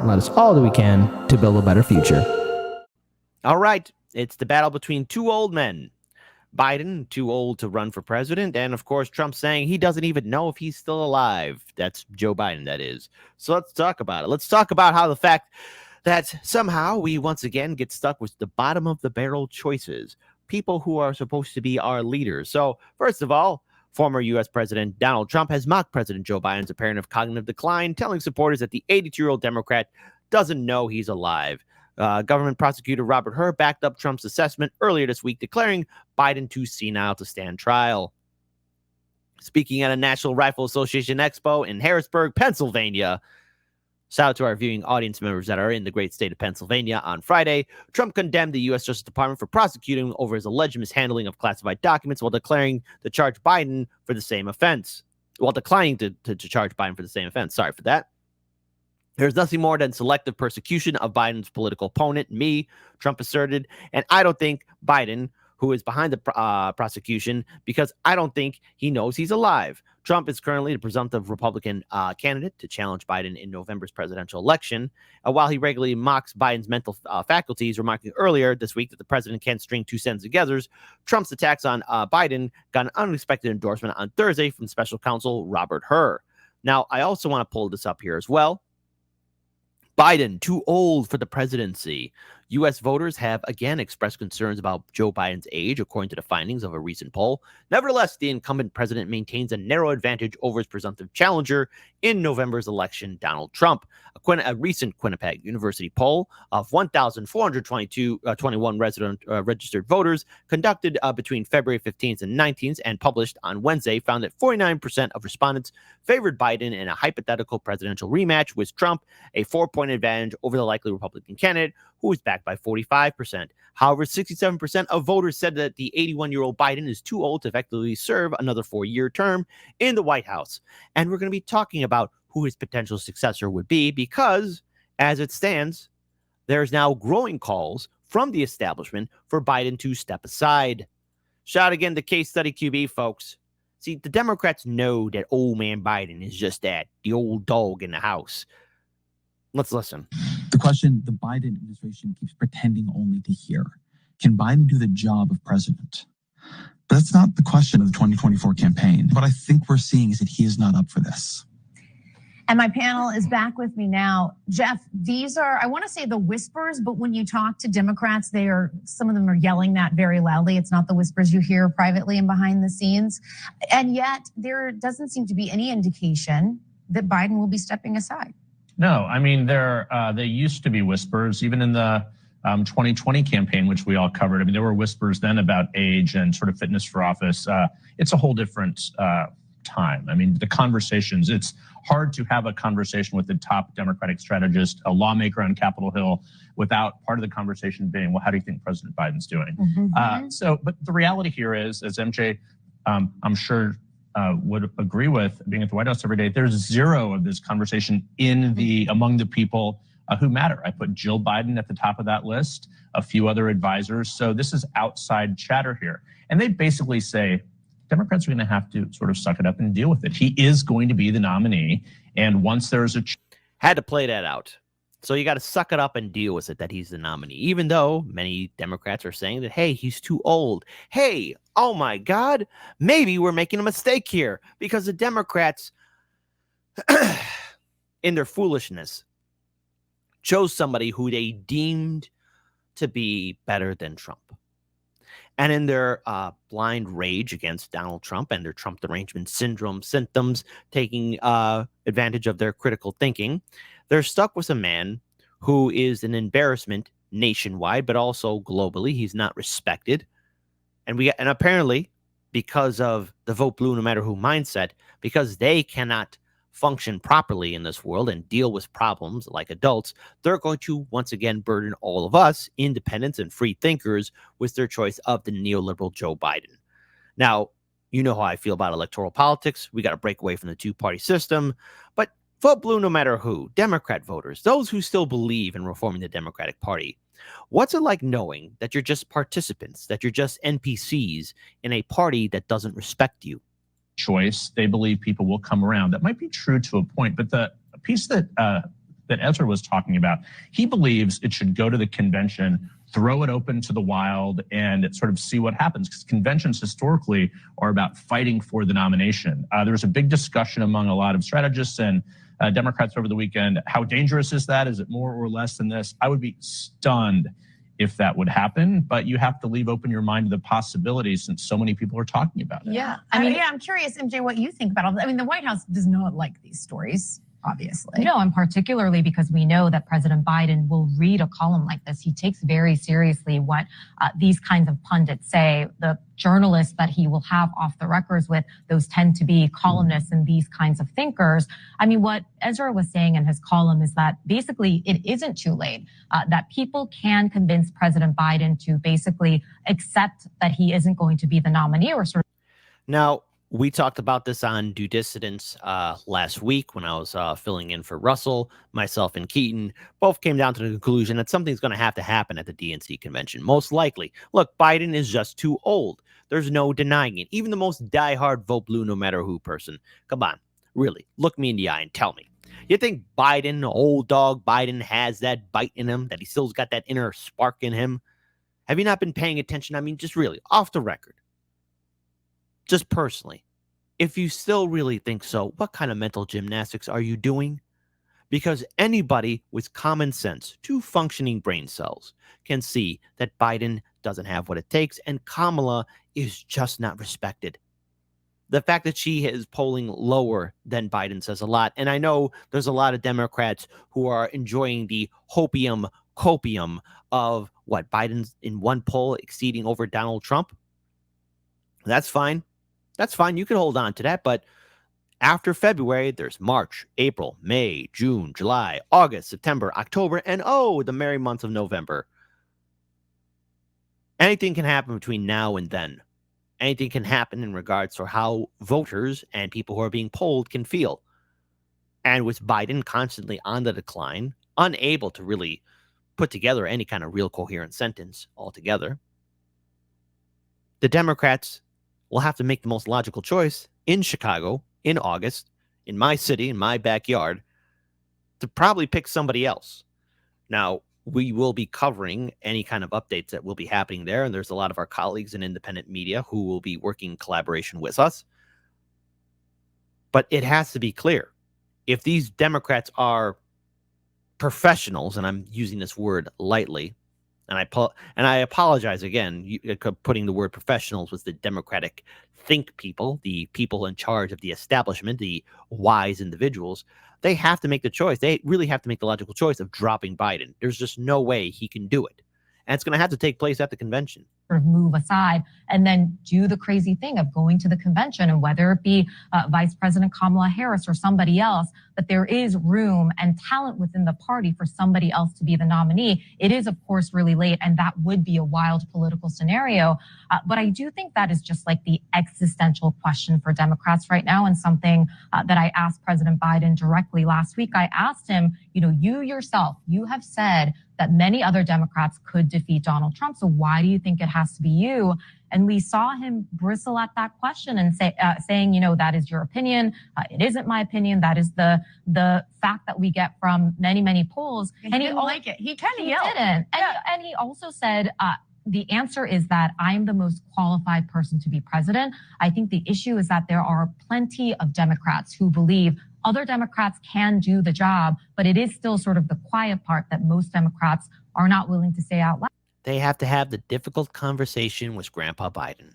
and let us all do we can to build a better future. All right, it's the battle between two old men. Biden, too old to run for president, and of course Trump saying he doesn't even know if he's still alive. That's Joe Biden, that is. So let's talk about it. Let's talk about how the fact that somehow we once again get stuck with the bottom of the barrel choices, people who are supposed to be our leaders. So first of all, former U.S. President Donald Trump has mocked President Joe Biden's apparent cognitive decline, telling supporters that the 82-year-old Democrat doesn't know he's alive. Government prosecutor Robert Hur backed up Trump's assessment earlier this week, declaring Biden too senile to stand trial. Speaking at a National Rifle Association Expo in Harrisburg, Pennsylvania, shout out to our viewing audience members that are in the great state of Pennsylvania on Friday, Trump condemned the U.S. Justice Department for prosecuting over his alleged mishandling of classified documents while declaring to charge Biden for the same offense. While declining to charge Biden for the same offense. Sorry for that. There's nothing more than selective persecution of Biden's political opponent, me, Trump asserted, and I don't think Biden, who is behind the prosecution, because I don't think he knows he's alive. Trump is currently the presumptive Republican candidate to challenge Biden in November's presidential election, while he regularly mocks Biden's mental faculties, remarking earlier this week that the president can't string two sentences together. Trump's attacks on Biden got an unexpected endorsement on Thursday from special counsel Robert Hur. Now, I also want to pull this up here as well. Biden, too old for the presidency. U.S. voters have again expressed concerns about Joe Biden's age, according to the findings of a recent poll. Nevertheless, the incumbent president maintains a narrow advantage over his presumptive challenger in November's election, Donald Trump. A recent Quinnipiac University poll of 1,421 registered voters conducted between February 15th and 19th and published on Wednesday found that 49% of respondents favored Biden in a hypothetical presidential rematch with Trump, a 4-point advantage over the likely Republican candidate, who was backed by 45%. However, 67% of voters said that the 81-year-old Biden is too old to effectively serve another 4-year term in the White House. And we're going to be talking about who his potential successor would be because, as it stands, there's now growing calls from the establishment for Biden to step aside. Shout again to Case Study QB, folks. See, the Democrats know that old man Biden is just that, the old dog in the house. Let's listen. The question the Biden administration keeps pretending only to hear: can Biden do the job of president? But that's not the question of the 2024 campaign. What I think we're seeing is that he is not up for this. And my panel is back with me now. Jeff, these are, I want to say the whispers, but when you talk to Democrats, some of them are yelling that very loudly. It's not the whispers you hear privately and behind the scenes. And yet there doesn't seem to be any indication that Biden will be stepping aside. No, I mean, they used to be whispers, even in the 2020 campaign, which we all covered. I mean, there were whispers then about age and sort of fitness for office. It's a whole different time. I mean, the conversations, it's hard to have a conversation with the top Democratic strategist, a lawmaker on Capitol Hill, without part of the conversation being, well, how do you think President Biden's doing? But the reality here is, as MJ, I'm sure, would agree with, being at the White House every day, there's zero of this conversation among the people who matter. I put Jill Biden at the top of that list, a few other advisors. So this is outside chatter here. And they basically say, Democrats are going to have to sort of suck it up and deal with it. He is going to be the nominee. And once there's had to play that out. So you got to suck it up and deal with it that he's the nominee, even though many Democrats are saying that, hey, he's too old. Hey, oh my God, maybe we're making a mistake here because the Democrats, in their foolishness, chose somebody who they deemed to be better than Trump. And in their blind rage against Donald Trump and their Trump derangement syndrome symptoms, taking advantage of their critical thinking, they're stuck with a man who is an embarrassment nationwide, but also globally. He's not respected. And apparently, because of the vote blue no matter who mindset, because they cannot function properly in this world and deal with problems like adults, they're going to once again burden all of us, independents and free thinkers, with their choice of the neoliberal Joe Biden. Now, you know how I feel about electoral politics. We got to break away from the two-party system, but vote blue no matter who. Democrat voters, those who still believe in reforming the Democratic Party. What's it like knowing that you're just participants, that you're just NPCs in a party that doesn't respect you? Choice, they believe people will come around. That might be true to a point, but the piece that that Ezra was talking about. He believes it should go to the convention, throw it open to the wild, and sort of see what happens, because conventions historically are about fighting for the nomination. There was a big discussion among a lot of strategists and Democrats over the weekend. How dangerous is that? Is it more or less than this? I would be stunned if that would happen, but you have to leave open your mind to the possibilities since so many people are talking about it. Yeah, I mean, I'm curious, MJ, what you think about all that. I mean, the White House does not like these stories, obviously. No, and particularly because we know that President Biden will read a column like this. He takes very seriously what these kinds of pundits say. The journalists that he will have off the records with, those tend to be columnists and these kinds of thinkers. I mean, what Ezra was saying in his column is that basically it isn't too late, that people can convince President Biden to basically accept that he isn't going to be the nominee or sort of. Now, we talked about this on Due Dissidence last week when I was filling in for Russell. Myself and Keaton both came down to the conclusion that something's going to happen at the DNC convention. Most likely. Look, Biden is just too old. There's no denying it. Even the most diehard vote blue no matter who person. Come on. Really, look me in the eye and tell me. You think Biden, old dog Biden, has that bite in him, that he still's got that inner spark in him? Have you not been paying attention? I mean, just really, off the record. Just personally, if you still really think so, what kind of mental gymnastics are you doing? Because anybody with common sense, 2 functioning brain cells, can see that Biden doesn't have what it takes, and Kamala is just not respected. The fact that she is polling lower than Biden says a lot. And I know there's a lot of Democrats who are enjoying the hopium copium of what Biden's in one poll exceeding over Donald Trump. That's fine. That's fine. You can hold on to that. But after February, there's March, April, May, June, July, August, September, October, and the merry month of November. Anything can happen between now and then. Anything can happen in regards to how voters and people who are being polled can feel. And with Biden constantly on the decline, unable to really put together any kind of real coherent sentence altogether, the Democrats will have to make the most logical choice in Chicago, in August, in my city, in my backyard, to probably pick somebody else. Now, we will be covering any kind of updates that will be happening there, and there's a lot of our colleagues in independent media who will be working in collaboration with us. But it has to be clear, if these Democrats are professionals, and I'm using this word lightly, and I apologize again, putting the word professionals with the Democratic think people, the people in charge of the establishment, the wise individuals, they have to make the choice. They really have to make the logical choice of dropping Biden. There's just no way he can do it. And it's going to have to take place at the convention. Sort of move aside and then do the crazy thing of going to the convention, and whether it be Vice President Kamala Harris or somebody else, that there is room and talent within the party for somebody else to be the nominee. It is, of course, really late, and that would be a wild political scenario. But I do think that is just like the existential question for Democrats right now, and something that I asked President Biden directly last week. I asked him, you yourself, you have said that many other Democrats could defeat Donald Trump. So why do you think it has to be you? And we saw him bristle at that question and saying, that is your opinion. It isn't my opinion. That is the fact that we get from many, many polls. And he didn't like it. He kind of yelled. Didn't. And he also said, the answer is that I'm the most qualified person to be president. I think the issue is that there are plenty of Democrats who believe other Democrats can do the job, but it is still sort of the quiet part that most Democrats are not willing to say out loud. They have to have the difficult conversation with Grandpa Biden.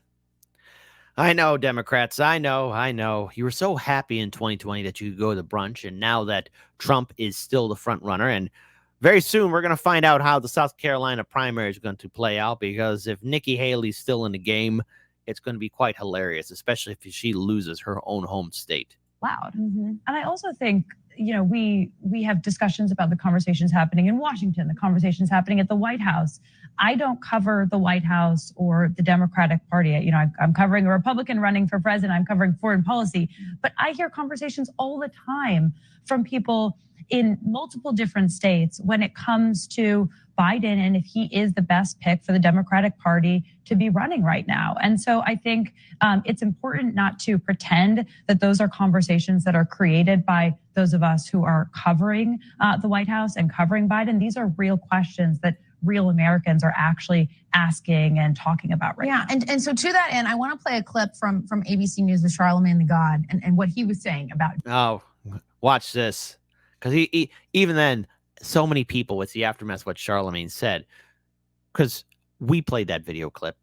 I know, Democrats, I know. You were so happy in 2020 that you could go to brunch, and now that Trump is still the front runner, and very soon we're going to find out how the South Carolina primary is going to play out, because if Nikki Haley's still in the game, it's going to be quite hilarious, especially if she loses her own home state. Loud. Mm-hmm. And I also think, we have discussions about the conversations happening in Washington, the conversations happening at the White House. I don't cover the White House or the Democratic Party. I'm covering a Republican running for president. I'm covering foreign policy, but I hear conversations all the time from people in multiple different states when it comes to Biden and if he is the best pick for the Democratic Party to be running right now. And so I think it's important not to pretend that those are conversations that are created by those of us who are covering the White House and covering Biden, these are real questions that real Americans are actually asking and talking about right now. And so to that end, I want to play a clip from ABC News with Charlemagne the God and what he was saying about. Oh, watch this. Because he even then, so many people, it's the aftermath of what Charlemagne said. Because we played that video clip,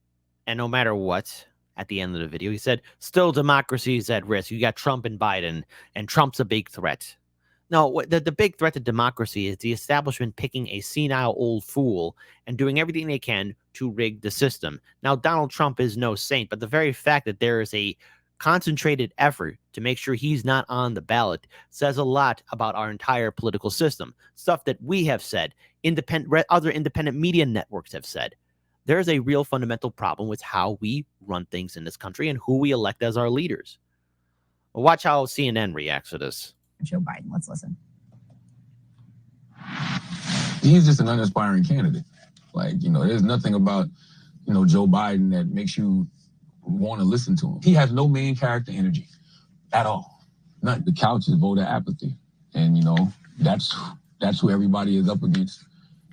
and no matter what, at the end of the video, he said, still democracy is at risk. You got Trump and Biden, and Trump's a big threat. No, the big threat to democracy is the establishment picking a senile old fool and doing everything they can to rig the system. Now, Donald Trump is no saint, but the very fact that there is a concentrated effort to make sure he's not on the ballot says a lot about our entire political system. Stuff that we have said, other independent media networks have said. There's a real fundamental problem with how we run things in this country and who we elect as our leaders. Watch how CNN reacts to this. Joe Biden. Let's listen. He's just an uninspiring candidate. Like, there's nothing about, Joe Biden that makes you want to listen to him. He has no main character energy at all. None. The couch is voter apathy. And, that's who everybody is up against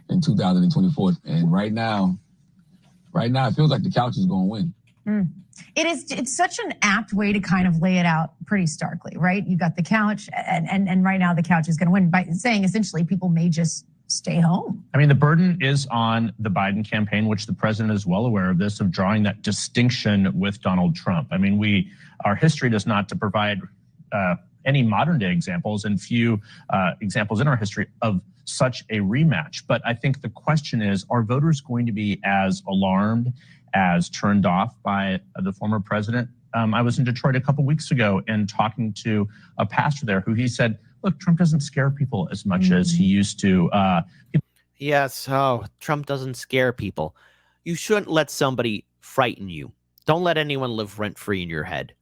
in 2024. And right now, it feels like the couch is going to win. It's such an apt way to kind of lay it out pretty starkly, right? You got the couch, and right now the couch is going to win by saying essentially people may just stay home. I mean, the burden is on the Biden campaign, which the president is well aware of this, of drawing that distinction with Donald Trump. I mean, our history does not to provide any modern day examples and few examples in our history of such a rematch. But I think the question is, are voters going to be as alarmed, as turned off by the former president? I was in Detroit a couple weeks ago and talking to a pastor there who he said, look, Trump doesn't scare people as much as he used to. Yes, Trump doesn't scare people. You shouldn't let somebody frighten you. Don't let anyone live rent-free in your head.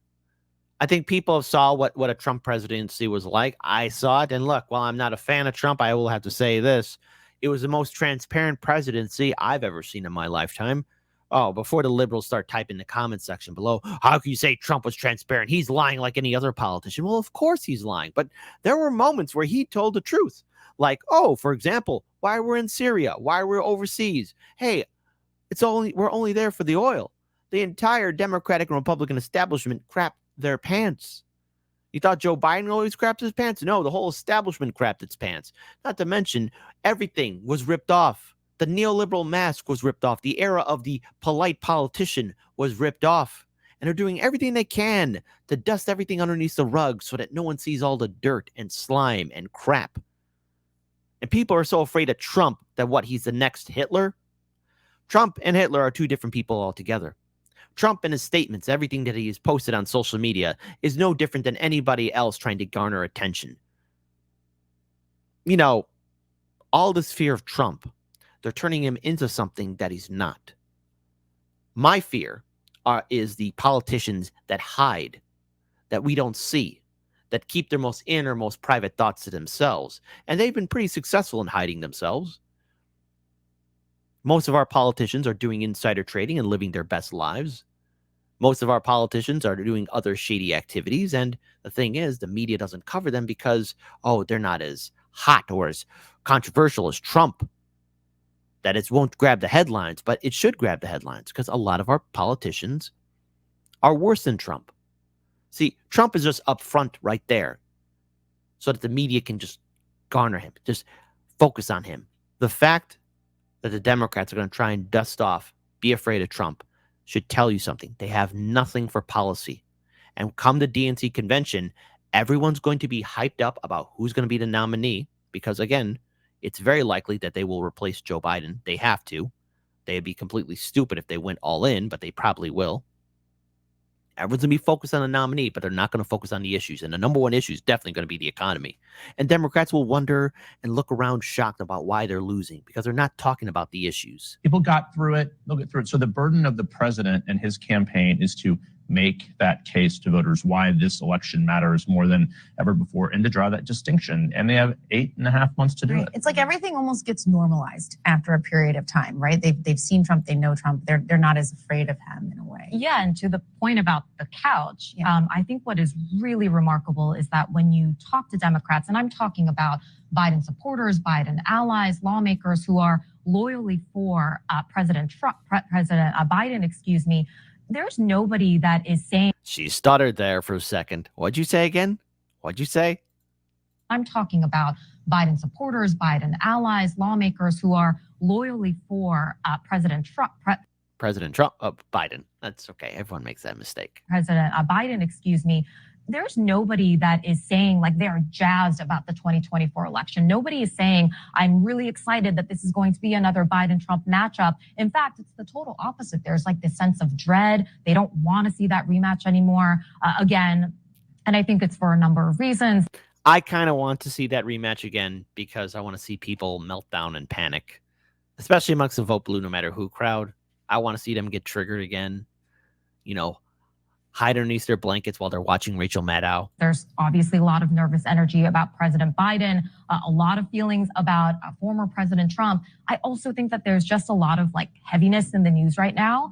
I think people saw what a Trump presidency was like. I saw it, and look, while I'm not a fan of Trump, I will have to say this. It was the most transparent presidency I've ever seen in my lifetime. Oh, before the liberals start typing in the comment section below, how can you say Trump was transparent? He's lying like any other politician. Well, of course he's lying, but there were moments where he told the truth. Like, for example, why we're in Syria, why we're overseas. Hey, we're only there for the oil. The entire Democratic and Republican establishment crapped their pants. You thought Joe Biden always crapped his pants? No, the whole establishment crapped its pants. Not to mention, everything was ripped off. The neoliberal mask was ripped off. The era of the polite politician was ripped off. And they're doing everything they can to dust everything underneath the rug so that no one sees all the dirt and slime and crap. And people are so afraid of Trump that he's the next Hitler? Trump and Hitler are two different people altogether. Trump and his statements, everything that he has posted on social media, is no different than anybody else trying to garner attention. All this fear of Trump, they're turning him into something that he's not. My fear is the politicians that hide, that we don't see, that keep their most innermost private thoughts to themselves. And they've been pretty successful in hiding themselves. Most of our politicians are doing insider trading and living their best lives. Most of our politicians are doing other shady activities. And the thing is, the media doesn't cover them because, they're not as hot or as controversial as Trump. That it won't grab the headlines, but it should grab the headlines because a lot of our politicians are worse than Trump. See, Trump is just up front right there so that the media can just garner him, just focus on him. The fact that the Democrats are going to try and dust off, be afraid of Trump, should tell you something. They have nothing for policy. And come the DNC convention, everyone's going to be hyped up about who's going to be the nominee because, again, it's very likely that they will replace Joe Biden. They have to. They'd be completely stupid if they went all in, but they probably will. Everyone's going to be focused on the nominee, but they're not going to focus on the issues. And the number one issue is definitely going to be the economy. And Democrats will wonder and look around shocked about why they're losing because they're not talking about the issues. People got through it. They'll get through it. So the burden of the president and his campaign is to make that case to voters why this election matters more than ever before and to draw that distinction. And they have 8.5 months to do it. It's like everything almost gets normalized after a period of time, right? They've seen Trump, they know Trump, they're not as afraid of him in a way. Yeah, and to the point about the couch, Yeah. I think what is really remarkable is that when you talk to Democrats, and I'm talking about Biden supporters, Biden allies, lawmakers who are loyally for President Biden, there's nobody that is saying. She stuttered there for a second. What'd you say again? What'd you say? I'm talking about Biden supporters, Biden allies, lawmakers who are loyally for President Trump. Biden. That's okay. Everyone makes that mistake. President Biden, there's nobody that is saying like they're jazzed about the 2024 election. Nobody is saying, I'm really excited that this is going to be another Biden-Trump matchup. In fact, it's the total opposite. There's like this sense of dread. They don't want to see that rematch anymore again. And I think it's for a number of reasons. I kind of want to see that rematch again because I want to see people melt down and panic, especially amongst the vote blue, no matter who crowd. I want to see them get triggered again, hide underneath their blankets while they're watching Rachel Maddow. There's obviously a lot of nervous energy about President Biden, a lot of feelings about former President Trump. I also think that there's just a lot of heaviness in the news right now.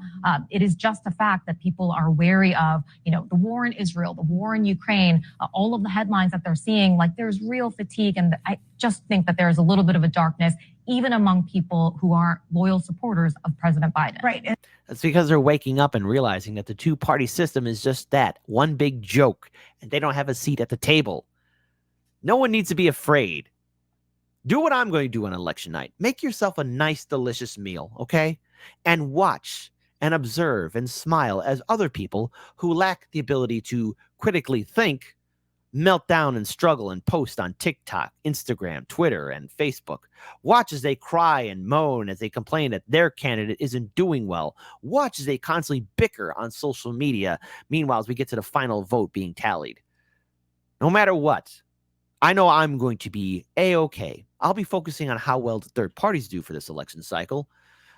It is just a fact that people are wary of, the war in Israel, the war in Ukraine, all of the headlines that they're seeing. There's real fatigue. And I just think that there's a little bit of a darkness, even among people who are loyal supporters of President Biden. Right. That's because they're waking up and realizing that the two-party system is just that, one big joke, and they don't have a seat at the table. No one needs to be afraid. Do what I'm going to do on election night. Make yourself a nice, delicious meal, okay? And watch and observe and smile as other people who lack the ability to critically think melt down and struggle and post on TikTok, Instagram, Twitter, and Facebook. Watch as they cry and moan as they complain that their candidate isn't doing well. Watch as they constantly bicker on social media. Meanwhile, as we get to the final vote being tallied. No matter what, I know I'm going to be A-okay. I'll be focusing on how well the third parties do for this election cycle.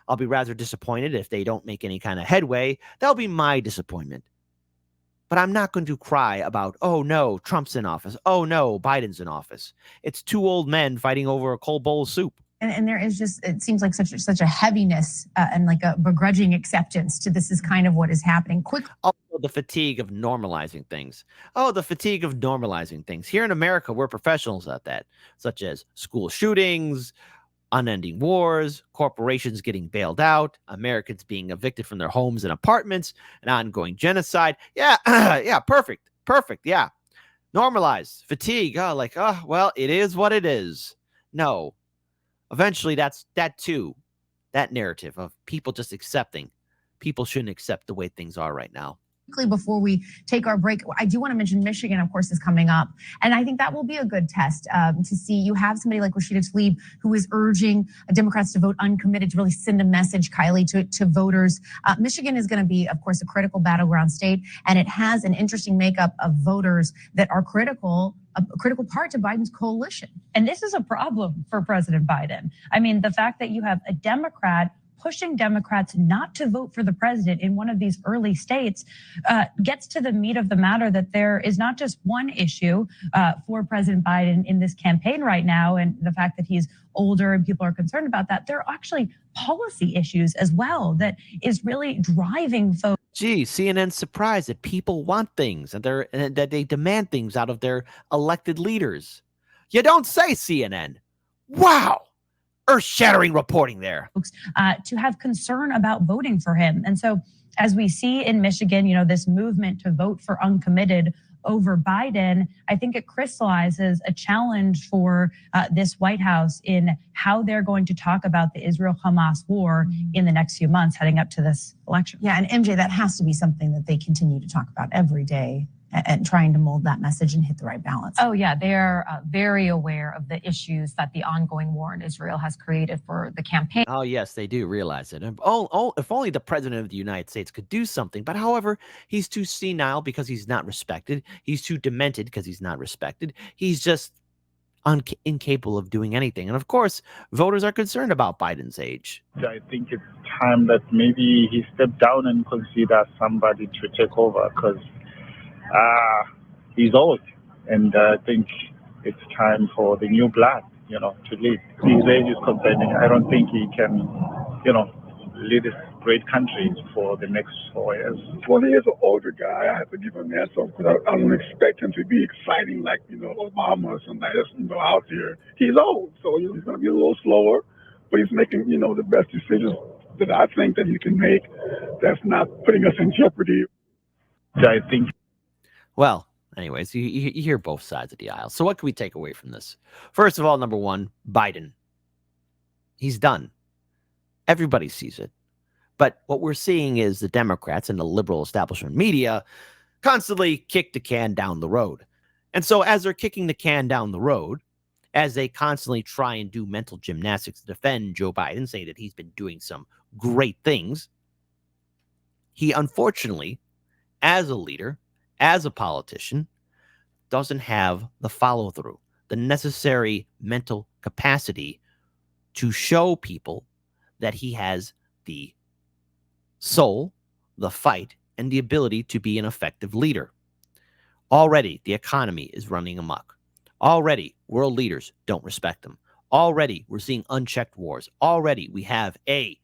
I'll be rather disappointed if they don't make any kind of headway. That'll be my disappointment. But I'm not going to cry about, oh no, Trump's in office. Oh no, Biden's in office. It's two old men fighting over a cold bowl of soup. And there is just, it seems like such a heaviness and like a begrudging acceptance to this is kind of what is happening. Also, the fatigue of normalizing things. Oh, the fatigue of normalizing things. Here in America, we're professionals at that, such as school shootings, unending wars, corporations getting bailed out, Americans being evicted from their homes and apartments, an ongoing genocide. Yeah, yeah, perfect. Yeah. Normalize fatigue. Well, it is what it is. No. Eventually, that narrative of people just accepting. People shouldn't accept the way things are right now. Before we take our break, I do want to mention Michigan, of course, is coming up. And I think that will be a good test to see. You have somebody like Rashida Tlaib who is urging Democrats to vote uncommitted, to really send a message, Kylie, to voters. Michigan is going to be, of course, a critical battleground state. And it has an interesting makeup of voters that are a critical part to Biden's coalition. And this is a problem for President Biden. I mean, the fact that you have a Democrat pushing Democrats not to vote for the president in one of these early states gets to the meat of the matter that there is not just one issue for President Biden in this campaign right now, and the fact that he's older and people are concerned about that. There are actually policy issues as well that is really driving folks. Gee, CNN's surprised that people want things and that they demand things out of their elected leaders. You don't say, CNN. Wow. Earth-shattering reporting there. To have concern about voting for him. And so as we see in Michigan, this movement to vote for uncommitted over Biden, I think it crystallizes a challenge for this White House in how they're going to talk about the Israel-Hamas war in the next few months heading up to this election. Yeah, and MJ, that has to be something that they continue to talk about every day and trying to mold that message and hit the right balance. Oh, yeah. They're very aware of the issues that the ongoing war in Israel has created for the campaign. Oh, yes, they do realize it. If only the president of the United States could do something. But however, he's too senile because he's not respected. He's too demented because he's not respected. He's just incapable of doing anything. And of course, voters are concerned about Biden's age. I think it's time that maybe he stepped down and consider somebody to take over because he's old. And I think it's time for the new blood, to lead. His age is concerning. I don't think he can, lead this great country for the next 4 years. Well, he is an older guy. I have to give him that. So because I don't expect him to be exciting like, Obama or somebody that's, out there. He's old, so he's going to be a little slower, but he's making, the best decisions that I think that he can make that's not putting us in jeopardy. I think. Well, anyways, you hear both sides of the aisle. So what can we take away from this? First of all, number one, Biden. He's done. Everybody sees it. But what we're seeing is the Democrats and the liberal establishment media constantly kick the can down the road. And so as they're kicking the can down the road, as they constantly try and do mental gymnastics to defend Joe Biden, saying that he's been doing some great things, he unfortunately, as a leader, as a politician, doesn't have the follow-through, the necessary mental capacity to show people that he has the soul, the fight, and the ability to be an effective leader. Already, the economy is running amok. Already, world leaders don't respect him. Already, we're seeing unchecked wars. Already, we have a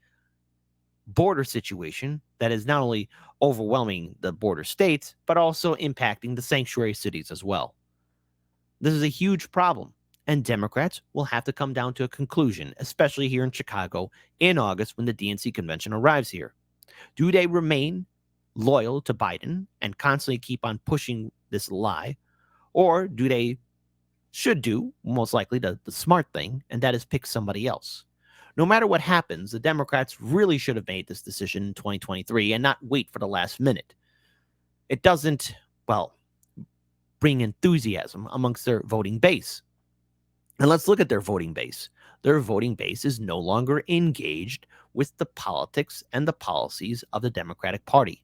border situation that is not only overwhelming the border states, but also impacting the sanctuary cities as well. This is a huge problem, and Democrats will have to come down to a conclusion, especially here in Chicago in August when the DNC convention arrives here. Do they remain loyal to Biden and constantly keep on pushing this lie, or do they should do, most likely, the smart thing, and that is pick somebody else? No matter what happens, the Democrats really should have made this decision in 2023 and not wait for the last minute. It doesn't, bring enthusiasm amongst their voting base. And let's look at their voting base. Their voting base is no longer engaged with the politics and the policies of the Democratic Party.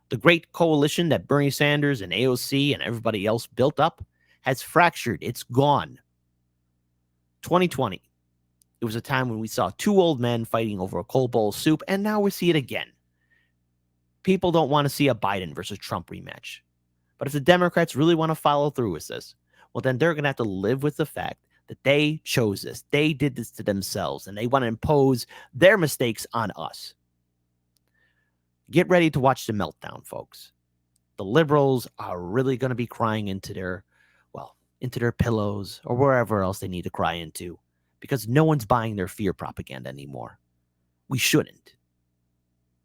The great coalition that Bernie Sanders and AOC and everybody else built up has fractured. It's gone. 2020. It was a time when we saw two old men fighting over a cold bowl of soup, and now we see it again. People don't want to see a Biden versus Trump rematch. But if the Democrats really want to follow through with this, well, then they're going to have to live with the fact that they chose this. They did this to themselves, and they want to impose their mistakes on us. Get ready to watch the meltdown, folks. The liberals are really going to be crying into their pillows or wherever else they need to cry into, because no one's buying their fear propaganda anymore. We shouldn't.